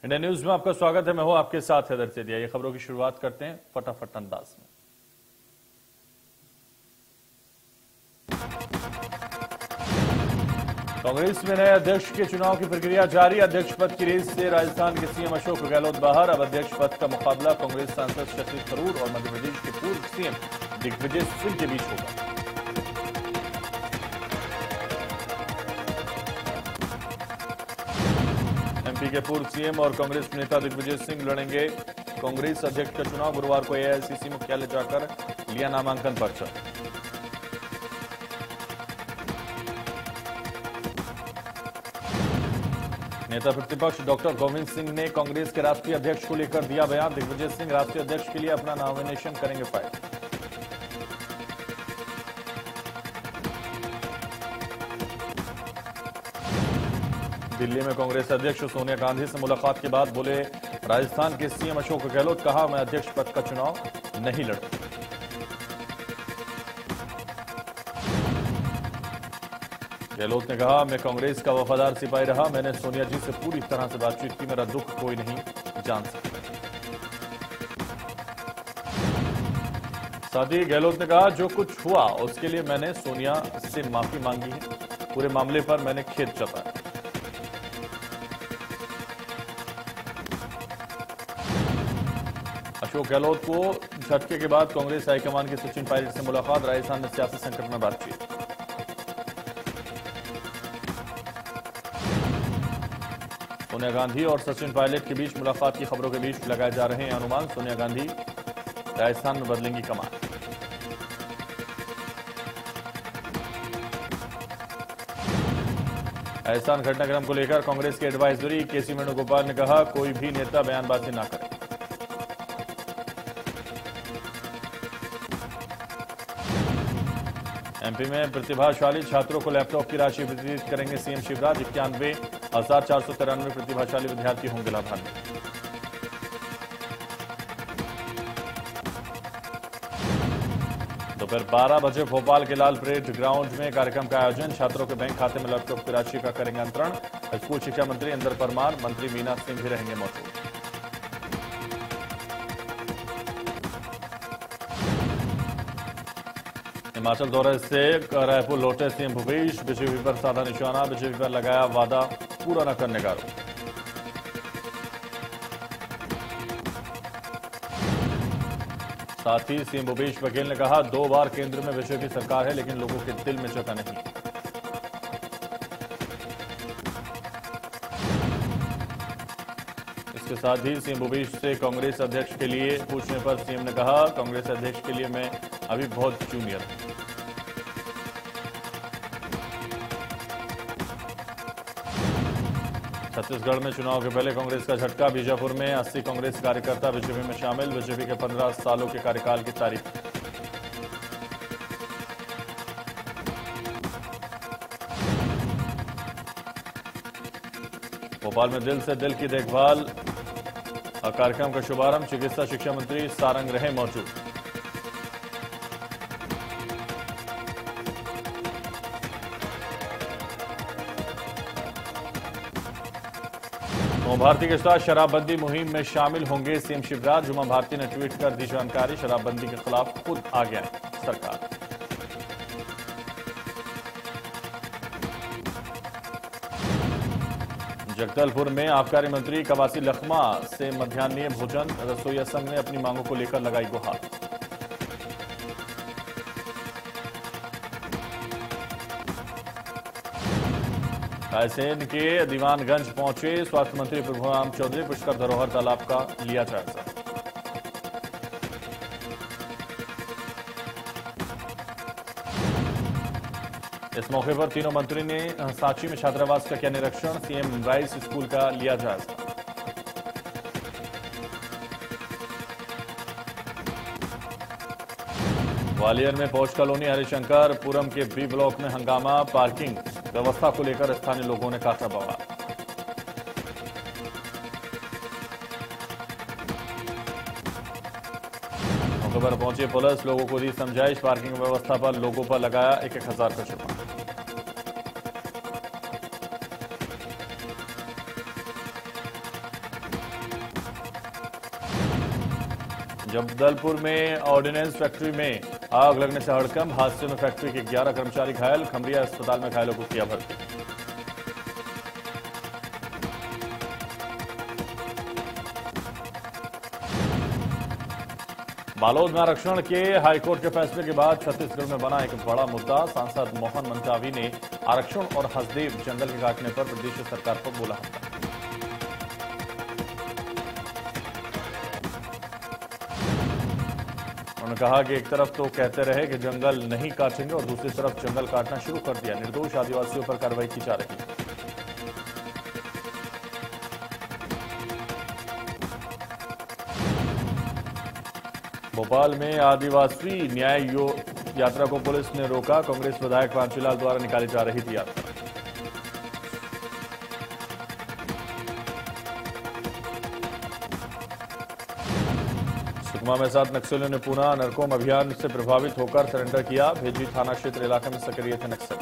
India news में आपका स्वागत है। मैं हूं आपके साथ हैदर सेठिया। ये खबरों की शुरुआत करते हैं फटाफट अंदाज में। कांग्रेस में नए अध्यक्ष के चुनाव की प्रक्रिया जारी। अध्यक्ष पद की रेस से राजस्थान के सीएम अशोक गहलोत बाहर। अब अध्यक्ष पद का मुकाबला कांग्रेस सांसद शशि थरूर और मध्य प्रदेश के पूर्व सीएम दिग्विजय सिंह के बीच होगा। एमपी के पूर्व सीएम और कांग्रेस नेता दिग्विजय सिंह लड़ेंगे कांग्रेस अध्यक्ष का चुनाव। गुरुवार को एआईसीसी मुख्यालय जाकर लिया नामांकन पर्चा। नेता प्रतिपक्ष डॉक्टर गोविंद सिंह ने कांग्रेस के राष्ट्रीय अध्यक्ष को लेकर दिया बयान। दिग्विजय सिंह राष्ट्रीय अध्यक्ष के लिए अपना नॉमिनेशन करेंगे फाइल। दिल्ली में कांग्रेस अध्यक्ष सोनिया गांधी से मुलाकात के बाद बोले राजस्थान के सीएम अशोक गहलोत, कहा मैं अध्यक्ष पद का चुनाव नहीं लड़ूंगा। गहलोत ने कहा मैं कांग्रेस का वफादार सिपाही रहा। मैंने सोनिया जी से पूरी तरह से बातचीत की। मेरा दुख कोई नहीं जान सकता। साथ ही गहलोत ने कहा जो कुछ हुआ उसके लिए मैंने सोनिया से माफी मांगी है। पूरे मामले पर मैंने खेद जताया। अशोक गहलोत को झटके के बाद कांग्रेस हाईकमान की सचिन पायलट से मुलाकात। राजस्थान में सियासी संकट में बातचीत। सोनिया गांधी और सचिन पायलट के बीच मुलाकात की खबरों के बीच लगाए जा रहे हैं अनुमान। सोनिया गांधी राजस्थान में बदलेंगी कमान। राजस्थान घटनाक्रम को लेकर कांग्रेस के एडवाइजरी केसी वेणुगोपाल ने कहा कोई भी नेता बयानबाजी न करे। एमपी में प्रतिभाशाली छात्रों को लैपटॉप की राशि वितरित करेंगे सीएम शिवराज। 91,493 प्रतिभाशाली विद्यार्थी होंगे लाभान्वित। दोपहर 12 बजे भोपाल के लाल परेड ग्राउंड में कार्यक्रम का आयोजन। छात्रों के बैंक खाते में लैपटॉप की राशि का करेंगे अंतरण। स्कूल शिक्षा मंत्री इंदर परमार, मंत्री मीना सिंह भी रहेंगे मौजूद। हिमाचल दौरे से रायपुर लौटे सीएम भूपेश। बीजेपी पर साधा निशाना। बीजेपी पर लगाया वादा पूरा न करने का आरोप। साथ ही सीएम भूपेश बघेल ने कहा 2 बार केंद्र में बीजेपी सरकार है लेकिन लोगों के दिल में जगह नहीं। इसके साथ ही सीएम भूपेश से कांग्रेस अध्यक्ष के लिए पूछने पर सीएम ने कहा कांग्रेस अध्यक्ष के लिए मैं अभी बहुत जूनियर हूं। छत्तीसगढ़ में चुनाव के पहले कांग्रेस का झटका। बीजापुर में 80 कांग्रेस कार्यकर्ता बीजेपी में शामिल। बीजेपी के 15 सालों के कार्यकाल की तारीफ। भोपाल में दिल से दिल की देखभाल कार्यक्रम का शुभारंभ। चिकित्सा शिक्षा मंत्री सारंग रहे मौजूद। उमा भारती के साथ शराबबंदी मुहिम में शामिल होंगे सीएम शिवराज। उमा भारती ने ट्वीट कर दी जानकारी। शराबबंदी के खिलाफ खुद आ गया सरकार। जगदलपुर में आबकारी मंत्री कवासी लखमा से मध्याह्नीय भोजन। रसोईया संघ ने अपनी मांगों को लेकर लगाई गुहार। रायसेन के दीवानगंज पहुंचे स्वास्थ्य मंत्री प्रभुराम चौधरी। पुष्कर धरोहर तालाब का लिया जायजा। इस मौके पर तीनों मंत्री ने सांची में छात्रावास का किया निरीक्षण। सीएम राइस स्कूल का लिया जायजा। ग्वालियर में फौज कॉलोनी हरिशंकरपुरम के बी ब्लॉक में हंगामा। पार्किंग व्यवस्था को लेकर स्थानीय लोगों ने काटा बवाल। मौके पर पहुंची पुलिस। लोगों को दी समझाइश। पार्किंग व्यवस्था पर लोगों पर लगाया 1,000 का जुर्माना। जबलपुर में ऑर्डिनेंस फैक्ट्री में आग लगने से हड़कंप। हादसे में फैक्ट्री के 11 कर्मचारी घायल। खमरिया अस्पताल में घायलों को किया भर्ती। बालोद में आरक्षण के हाईकोर्ट के फैसले के बाद छत्तीसगढ़ में बना एक बड़ा मुद्दा। सांसद मोहन मंडावी ने आरक्षण और हसदेव जंगल के काटने पर प्रदेश सरकार पर बोला हमला। उन्होंने कहा कि एक तरफ तो कहते रहे कि जंगल नहीं काटेंगे और दूसरी तरफ जंगल काटना शुरू कर दिया। निर्दोष आदिवासियों पर कार्रवाई की जा रही है। भोपाल में आदिवासी न्याय यात्रा को पुलिस ने रोका। कांग्रेस विधायक पांचूलाल द्वारा निकाली जा रही थी यात्रा। सुकमा में 7 नक्सलियों ने पुनः नरकोम अभियान से प्रभावित होकर सरेंडर किया। भेजी थाना क्षेत्र इलाके में सक्रिय थे नक्सली।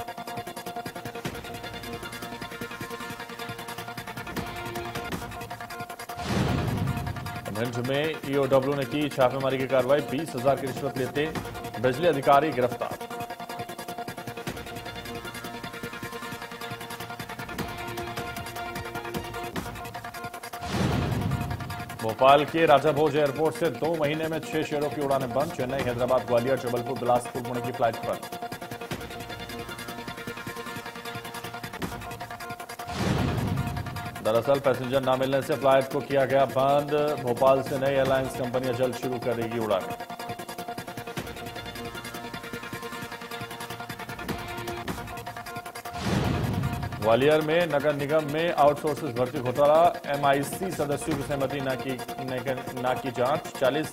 भिंड में ईओडब्ल्यू ने की छापेमारी की कार्रवाई। 20,000 की रिश्वत लेते बिजली अधिकारी गिरफ्तार। भोपाल के राजा भोज एयरपोर्ट से 2 महीने में 6 शेयरों की उड़ानें बंद। चेन्नई, हैदराबाद, ग्वालियर, जबलपुर, बिलासपुर, पुणे की फ्लाइट बंद। दरअसल पैसेंजर न मिलने से फ्लाइट को किया गया बंद। भोपाल से नई एयरलाइंस कंपनियां जल्द शुरू करेगी उड़ानें। ग्वालियर में नगर निगम में आउटसोर्सेस भर्ती घोटाला। एमआईसी सदस्यों की सहमति न की जांच। 40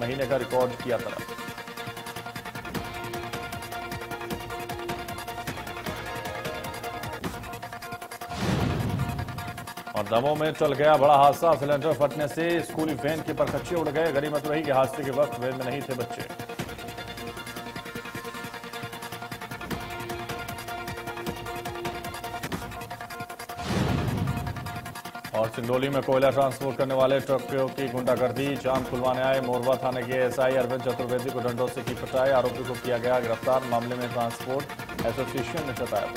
महीने का रिकॉर्ड किया तलब। और दमोह में चल गया बड़ा हादसा। सिलेंडर फटने से स्कूली वैन के परखच्चे उड़ गए। गनीमत रही कि हादसे के वक्त वैन में नहीं थे बच्चे। और सिंगरौली में कोयला ट्रांसपोर्ट करने वाले ट्रकों की गुंडागर्दी। जाम खुलवाने आए मोरवा थाने के एसआई अरविंद चतुर्वेदी को डंडों से की पिटाई। आरोपी को किया गया गिरफ्तार। मामले में ट्रांसपोर्ट एसोसिएशन ने जताया।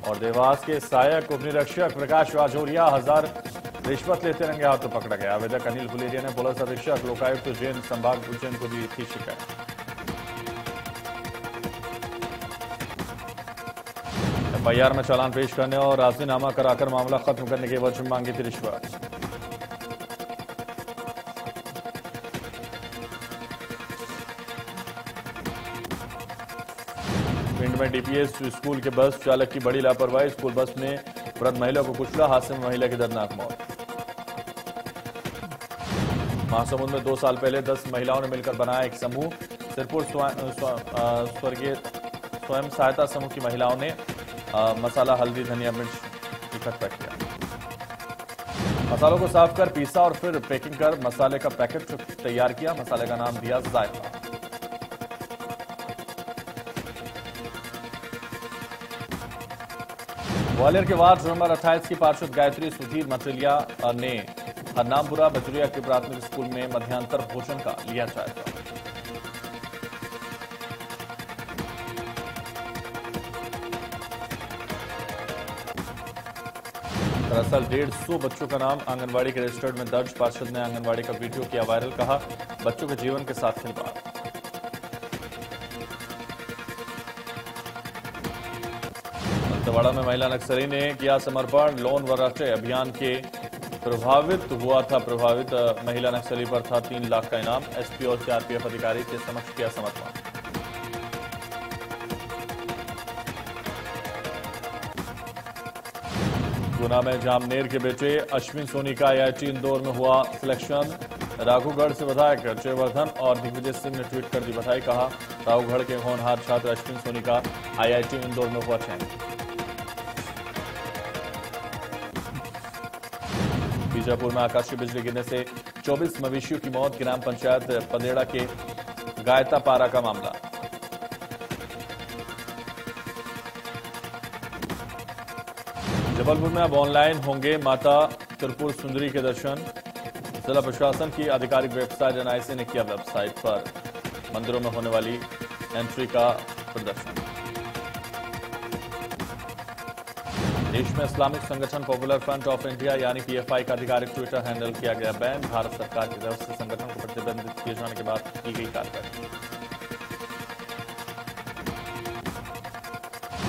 और देवास के सहायक उपनिरीक्षक प्रकाश राजौरिया 1000 रिश्वत लेते रंगे हाथों पकड़ा गया। आवेदक अनिल गुलेरिया ने पुलिस अधीक्षक लोकायुक्त उज्जैन संभाग उज्जैन को दी थी शिकायत। एफआईआर में चालान पेश करने और राजीनामा कराकर मामला खत्म करने के एवज में मांगी थी रिश्वत। पिंड में डीपीएस स्कूल के बस चालक की बड़ी लापरवाही। स्कूल बस ने वृद्ध महिला को कुचला। हादसे में महिला की दर्दनाक मौत। महासमुंद में 2 साल पहले 10 महिलाओं ने मिलकर बनाया एक समूह। सिरपुर स्वर्गीय स्वयं सहायता समूह की महिलाओं ने मसाला, हल्दी, धनिया, मिर्च इकट्ठा किया। मसालों को साफ कर पीसा और फिर पैकिंग कर मसाले का पैकेट तैयार किया। मसाले का नाम दिया जायका। ग्वालियर के वार्ड नंबर 28 की पार्षद गायत्री सुधीर मटेलिया ने हरनामपुरा बजुरिया के प्राथमिक स्कूल में मध्यांतर भोजन का लिया जायजा। दरअसल 150 बच्चों का नाम आंगनवाड़ी के रजिस्टर्ड में दर्ज। पार्षद ने आंगनवाड़ी का वीडियो किया वायरल। कहा बच्चों के जीवन के साथ खिलवाड़। दंतेवाड़ा में महिला नक्सली ने किया समर्पण। लोन व राष्ट्रीय अभियान के प्रभावित महिला नक्सली पर था 3 लाख का इनाम। एसपी और सीआरपीएफ अधिकारी के समक्ष किया समर्पण। गुना में जामनेर के बेटे अश्विन सोनी का आईआईटी इंदौर में हुआ सिलेक्शन। राघुगढ़ से विधायक जयवर्धन और दिग्विजय सिंह ने ट्वीट कर दी बधाई। कहा राघुगढ़ के होनहार छात्र अश्विन सोनी का आईआईटी इंदौर में हुआ चयन। बीजापुर में आकाशीय बिजली गिरने से 24 मवेशियों की मौत। ग्राम पंचायत पदेड़ा के गायता पारा का मामला। जबलपुर में अब ऑनलाइन होंगे माता त्रिपुर सुंदरी के दर्शन। जिला प्रशासन की आधिकारिक वेबसाइट एनआईसी ने किया वेबसाइट पर मंदिरों में होने वाली एंट्री का प्रदर्शन। देश में इस्लामिक संगठन पॉपुलर फ्रंट ऑफ इंडिया यानी पीएफआई का आधिकारिक ट्विटर हैंडल किया गया बैन। भारत सरकार की तरफ से संगठन को प्रतिबंधित किए जाने के बाद की गई कार्रवाई।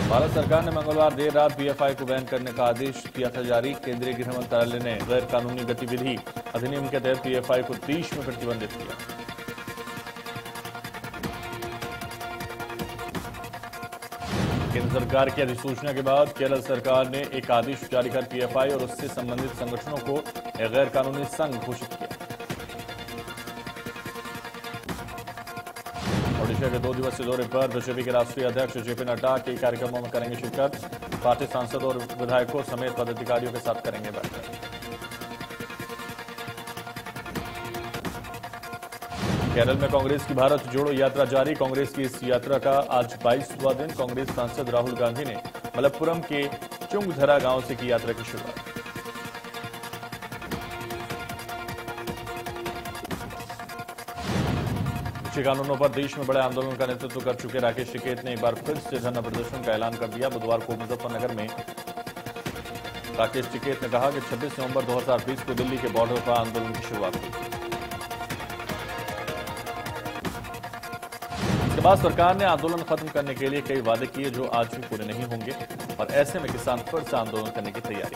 भारत सरकार ने मंगलवार देर रात पीएफआई को बैन करने का आदेश किया था जारी। केंद्रीय गृह मंत्रालय ने गैर कानूनी गतिविधि अधिनियम के तहत पीएफआई को देश में प्रतिबंधित किया। केंद्र सरकार की अधिसूचना के बाद केरल सरकार ने एक आदेश जारी कर पीएफआई और उससे संबंधित संगठनों को एक गैर कानूनी संघ घोषित किया। ओडिशा के 2 दिवसीय दौरे पर बीजेपी के राष्ट्रीय अध्यक्ष जेपी नड्डा कई कार्यक्रमों में करेंगे शिरकत। पार्टी सांसद और विधायकों समेत पदाधिकारियों के साथ करेंगे बैठक। केरल में कांग्रेस की भारत जोड़ो यात्रा जारी। कांग्रेस की इस यात्रा का आज 22वां दिन। कांग्रेस सांसद राहुल गांधी ने मलप्पुरम के चुंगधरा गांव से की यात्रा की शुरुआत। कृषि कानूनों पर देश में बड़े आंदोलन का नेतृत्व कर चुके राकेश टिकैत ने एक बार फिर से धरना प्रदर्शन का ऐलान कर दिया। बुधवार को मुजफ्फरनगर में राकेश टिकैत ने कहा कि 26 नवंबर 2020 को दिल्ली के बॉर्डर पर आंदोलन की शुरुआत हुई। इसके बाद सरकार ने आंदोलन खत्म करने के लिए कई वादे किए जो आज भी पूरे नहीं होंगे और ऐसे में किसान फिर से आंदोलन करने की तैयारी।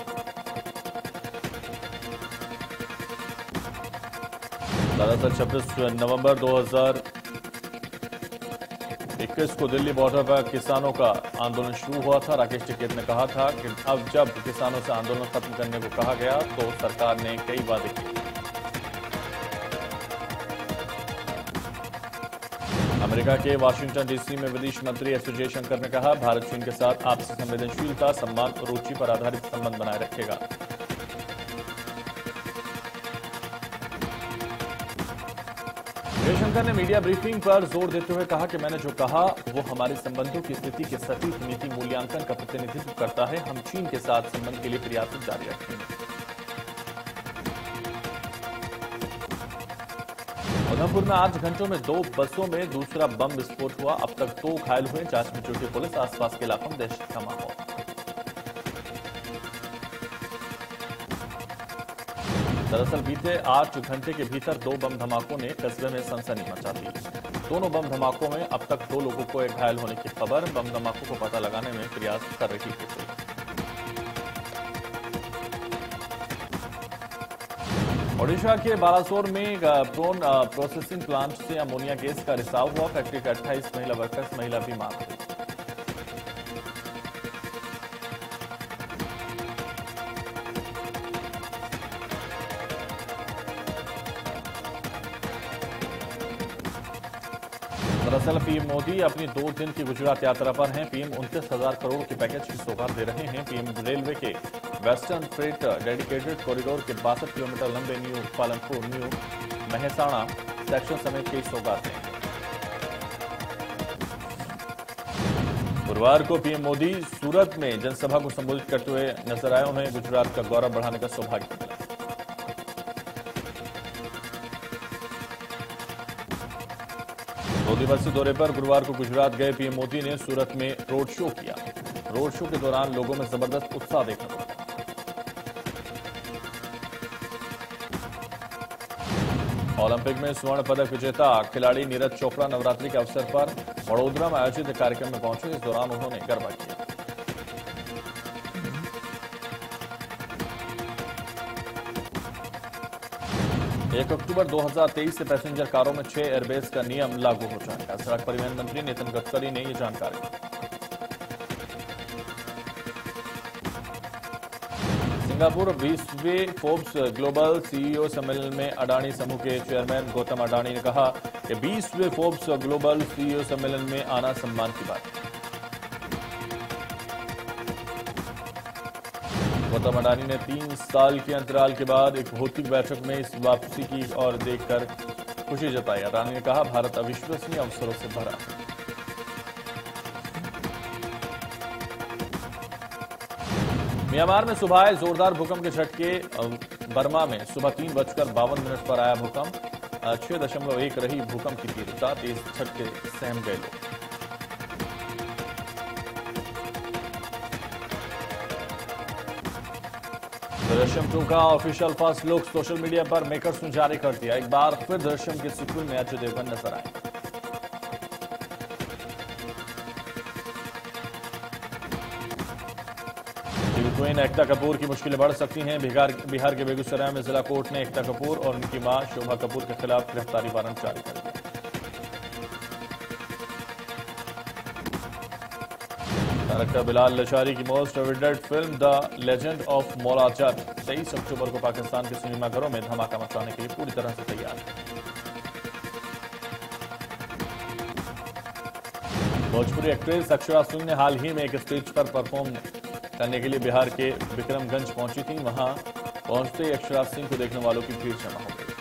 दरअसल 26 नवंबर 2021 को दिल्ली बॉर्डर पर किसानों का आंदोलन शुरू हुआ था। राकेश टिकैत ने कहा था कि अब जब किसानों से आंदोलन खत्म करने को कहा गया तो सरकार ने कई वादे किए। अमेरिका के वाशिंगटन डीसी में विदेश मंत्री एस जयशंकर ने कहा भारत चीन के साथ आपसी संवेदनशीलता, सम्मान और रुचि पर आधारित संबंध बनाए रखेगा। जयशंकर ने मीडिया ब्रीफिंग पर जोर देते हुए कहा कि मैंने जो कहा वो हमारे संबंधों की स्थिति के सटीक नीति मूल्यांकन का प्रतिनिधित्व करता है। हम चीन के साथ संबंध के लिए प्रयास जारी रखेंगे। उधमपुर में 8 घंटों में 2 बसों में दूसरा बम विस्फोट हुआ। अब तक 2 घायल हुए। जांच में जुटी पुलिस। आसपास के इलाकों में दहशत का माहौल। दरअसल बीते 8 घंटे के भीतर 2 बम धमाकों ने कस्बे में सनसनी मचा दी। दोनों बम धमाकों में अब तक 2 लोगों को घायल होने की खबर। बम धमाकों को पता लगाने में प्रयास कर रही थी पुलिस। ओडिशा के बालासोर में प्रोन प्रोसेसिंग प्लांट से अमोनिया गैस का रिसाव हुआ। फैक्ट्री के 28 महिला वर्कर्स महिला बीमार हुई। दरअसल पीएम मोदी अपनी 2 दिन की गुजरात यात्रा पर हैं। पीएम 29,000 करोड़ के पैकेज की सौगात दे रहे हैं। पीएम रेलवे के वेस्टर्न फ्रेट डेडिकेटेड कॉरिडोर के 62 किलोमीटर लंबे new Palanpur new Mehsana section समेत कई सौगात देंगे। गुरुवार को पीएम मोदी सूरत में जनसभा को संबोधित करते हुए नजर आए। उन्हें गुजरात का गौरव बढ़ाने का सौभाग्य मिला। दो दिवसीय दौरे पर गुरुवार को गुजरात गए पीएम मोदी ने सूरत में रोड शो किया। रोड शो के दौरान लोगों में जबरदस्त उत्साह देखने को मिला। ओलंपिक में स्वर्ण पदक विजेता खिलाड़ी नीरज चोपड़ा नवरात्रि के अवसर पर वडोदरा में आयोजित कार्यक्रम में पहुंचे। इस दौरान उन्होंने गरबा किया। 1 अक्टूबर 2023 से पैसेंजर कारों में 6 एयरबेस का नियम लागू हो जाएगा। सड़क परिवहन मंत्री नितिन गडकरी ने यह जानकारी दी। सिंगापुर 20वें फोर्ब्स ग्लोबल सीईओ सम्मेलन में अडानी समूह के चेयरमैन गौतम अडानी ने कहा कि 20वें फोर्ब्स ग्लोबल सीईओ सम्मेलन में आना सम्मान की बात है। गौतम अडानी ने 3 साल के अंतराल के बाद एक भौतिक बैठक में इस वापसी की ओर देखकर खुशी जताई। अडानी ने कहा भारत अविश्वसनीय अवसरों से भरा है। म्यांमार में सुबह आए जोरदार भूकंप के झटके। बर्मा में सुबह 3:52 पर आया भूकंप। 6.1 रही भूकंप की तीव्रता। तेज झटके सहम गए लोग। दृश्यम 2 का official first look social media पर मेकर्स ने जारी कर दिया। एक बार फिर दृश्यम के सीक्वल में अजय देवगन नजर आए। क्वीन एकता कपूर की मुश्किलें बढ़ सकती हैं। बिहार के बेगूसराय में जिला कोर्ट ने एकता कपूर और उनकी मां शोभा कपूर के खिलाफ गिरफ्तारी वारंट जारी कर दिया। डायरेक्टर बिलाल लशारी की most awaited film the legend of Maula Jatt 23 अक्टूबर को पाकिस्तान के सिनेमाघरों में धमाका मचाने के लिए पूरी तरह से तैयार है। भोजपुरी एक्ट्रेस अक्षरा सिंह ने हाल ही में एक स्टेज पर परफॉर्म करने के लिए बिहार के विक्रमगंज पहुंची थी। वहां पहुंचते ही अक्षरा सिंह को देखने वालों की भीड़ जमा हो गई।